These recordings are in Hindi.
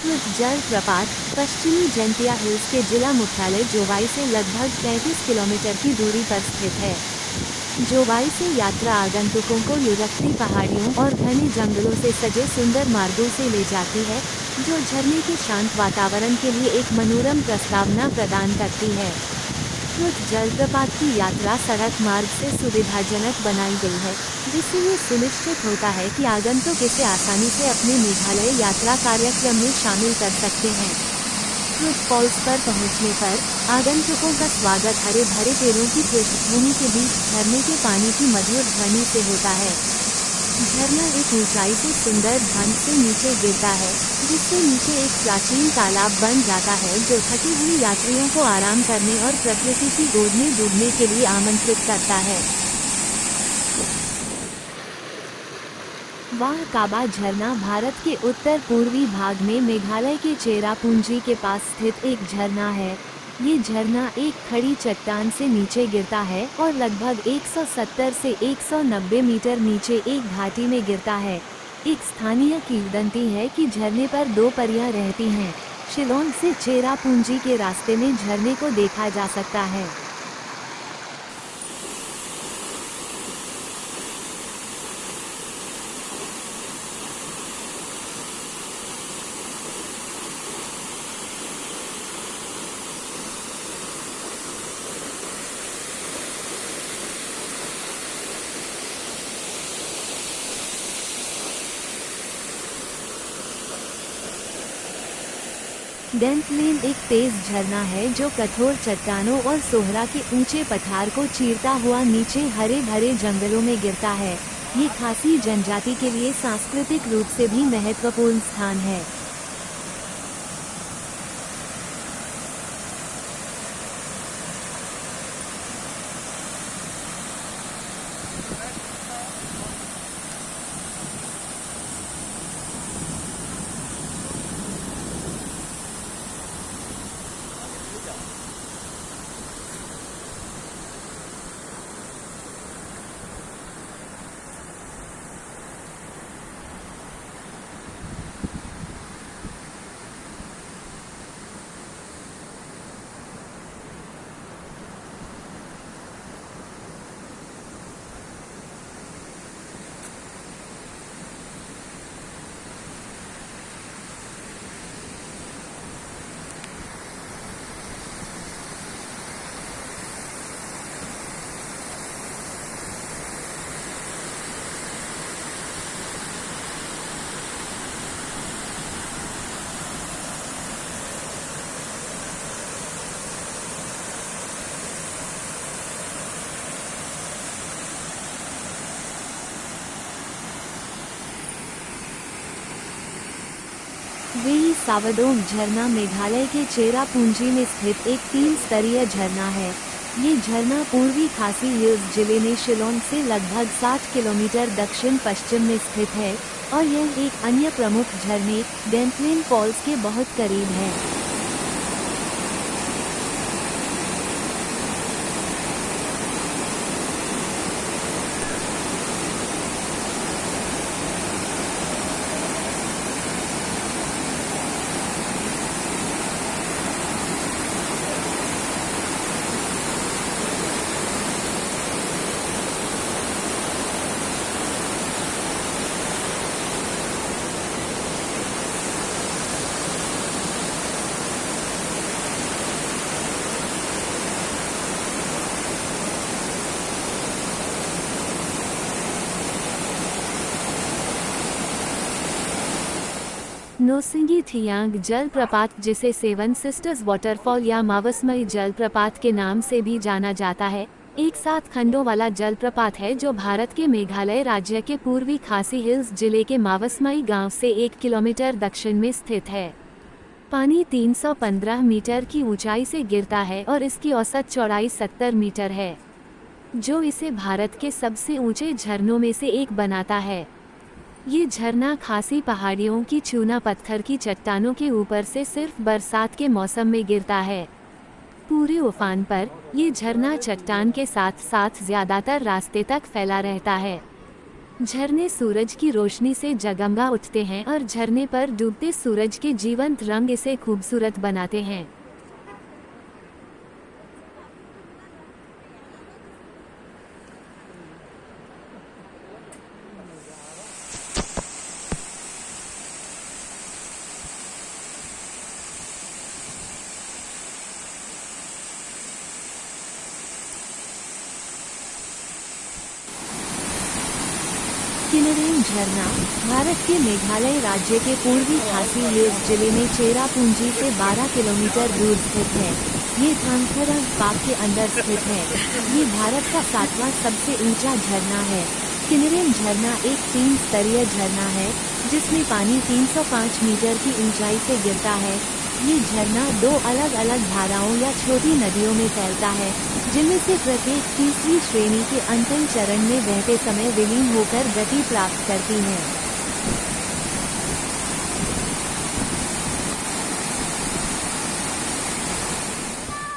जलप्रपात पश्चिमी जैंतिया हिल्स के जिला मुख्यालय जोवाई से लगभग 35 किलोमीटर की दूरी पर स्थित है। जोवाई से यात्रा आगंतुकों को लुढ़कती पहाड़ियों और घने जंगलों से सजे सुंदर मार्गों से ले जाती है, जो झरने के शांत वातावरण के लिए एक मनोरम प्रस्तावना प्रदान करती है। जलप्रपात की यात्रा सड़क मार्ग से सुविधाजनक बनाई गई है, जिससे ये सुनिश्चित होता है कि आगंतुक इसे आसानी से अपने मेघालय यात्रा कार्यक्रम में शामिल कर सकते हैं। फॉल्स पर पहुंचने पर आगंतुकों का स्वागत हरे भरे पेड़ों की पृष्ठभूमि के बीच झरने के पानी की मधुर ध्वनि से होता है। झरना एक ऊंचाई से सुंदर ढंग से नीचे गिरता है, जिससे नीचे एक प्राचीन तालाब बन जाता है, जो थके हुए यात्रियों को आराम करने और प्रकृति की गोद में डूबने के लिए आमंत्रित करता है। वाह काबा झरना भारत के उत्तर पूर्वी भाग में मेघालय के चेरापूंजी के पास स्थित एक झरना है। ये झरना एक खड़ी चट्टान से नीचे गिरता है और लगभग 170 से 190 मीटर नीचे एक घाटी में गिरता है। एक स्थानीय किंवदंती है कि झरने पर दो परियां रहती हैं। शिलोंग से चेरापूंजी के रास्ते में झरने को देखा जा सकता है। डेंथलेन एक तेज झरना है जो कठोर चट्टानों और सोहरा के ऊंचे पठार को चीरता हुआ नीचे हरे भरे जंगलों में गिरता है। ये खासी जनजाति के लिए सांस्कृतिक रूप से भी महत्वपूर्ण स्थान है। वेई सावडोंग झरना मेघालय के चेरापूंजी में स्थित एक 3 स्तरीय झरना है। ये झरना पूर्वी खासी हिल्स जिले में शिलोंग से लगभग 60 किलोमीटर दक्षिण पश्चिम में स्थित है और यह एक अन्य प्रमुख झरने डेंथलेन फॉल्स के बहुत करीब है। नोसिंगी थियांग जलप्रपात, जिसे सेवन सिस्टर्स वाटरफॉल या मावसमई जलप्रपात के नाम से भी जाना जाता है, एक 7 खंडों वाला जलप्रपात है जो भारत के मेघालय राज्य के पूर्वी खासी हिल्स जिले के मावसमई गांव से 1 किलोमीटर दक्षिण में स्थित है। पानी 315 मीटर की ऊंचाई से गिरता है और इसकी औसत चौड़ाई 70 मीटर है, जो इसे भारत के सबसे ऊंचे झरनों में से एक बनाता है। ये झरना खासी पहाड़ियों की चूना पत्थर की चट्टानों के ऊपर से सिर्फ बरसात के मौसम में गिरता है। पूरे उफान पर ये झरना चट्टान के साथ साथ ज्यादातर रास्ते तक फैला रहता है। झरने सूरज की रोशनी से जगमगा उठते हैं और झरने पर डूबते सूरज के जीवंत रंग इसे खूबसूरत बनाते हैं। किनरेम झरना भारत के मेघालय राज्य के पूर्वी खासी हिल्स जिले में चेरापूंजी से 12 किलोमीटर दूर स्थित है। ये थांगथरंग पार्क के अंदर स्थित है। ये भारत का 7वां सबसे ऊंचा झरना है। किनरेम झरना एक 3 स्तरीय झरना है जिसमें पानी 305 मीटर की ऊंचाई से गिरता है। ये झरना 2 अलग अलग धाराओं या छोटी नदियों में फैलता है, जिनमें से प्रत्येक तीसरी श्रेणी के अंतिम चरण में बहते समय विलीन होकर गति प्राप्त करती है।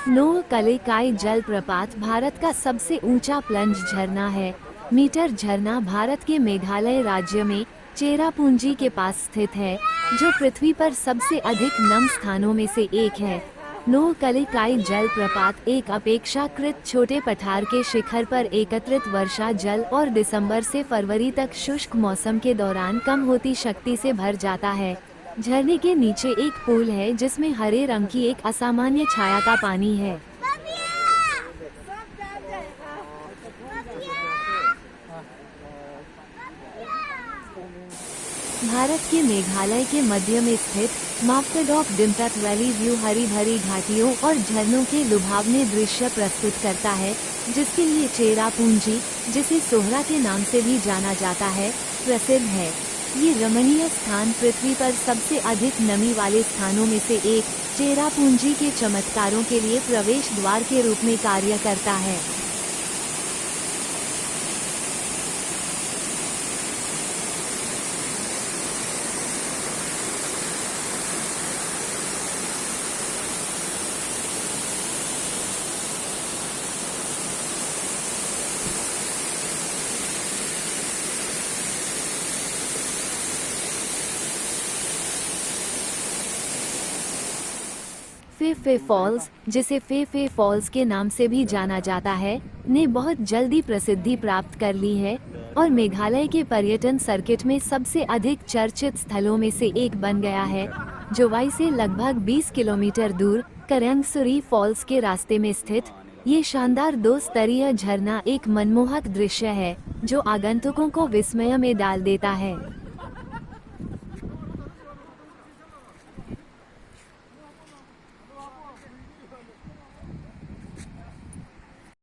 नोह कलेकाई जलप्रपात भारत का सबसे ऊंचा प्लंज झरना है। मीटर झरना भारत के मेघालय राज्य में चेरापूंजी के पास स्थित है, जो पृथ्वी पर सबसे अधिक नम स्थानों में से एक है। नोह कलेकाई जलप्रपात एक अपेक्षाकृत छोटे पठार के शिखर पर एकत्रित वर्षा जल और दिसंबर से फरवरी तक शुष्क मौसम के दौरान कम होती शक्ति से भर जाता है। झरने के नीचे एक पूल है जिसमें हरे रंग की एक असामान्य छाया का पानी है। भारत के मेघालय के मध्य में स्थित मार्केटॉफ डिमटक वैली व्यू हरी भरी घाटियों और झरनों के लुभावने दृश्य प्रस्तुत करता है, जिसके लिए चेरापूंजी, जिसे सोहरा के नाम से भी जाना जाता है, प्रसिद्ध है। ये रमणीय स्थान पृथ्वी पर सबसे अधिक नमी वाले स्थानों में से एक चेरापूंजी के चमत्कारों के लिए प्रवेश द्वार के रूप में कार्य करता है। फे फॉल्स, जिसे फे फॉल्स के नाम से भी जाना जाता है, ने बहुत जल्दी प्रसिद्धि प्राप्त कर ली है और मेघालय के पर्यटन सर्किट में सबसे अधिक चर्चित स्थलों में से एक बन गया है। जोवाई से लगभग 20 किलोमीटर दूर करेंगसुरी फॉल्स के रास्ते में स्थित ये शानदार 2 स्तरीय झरना एक मनमोहक दृश्य है जो आगंतुकों को विस्मय में डाल देता है।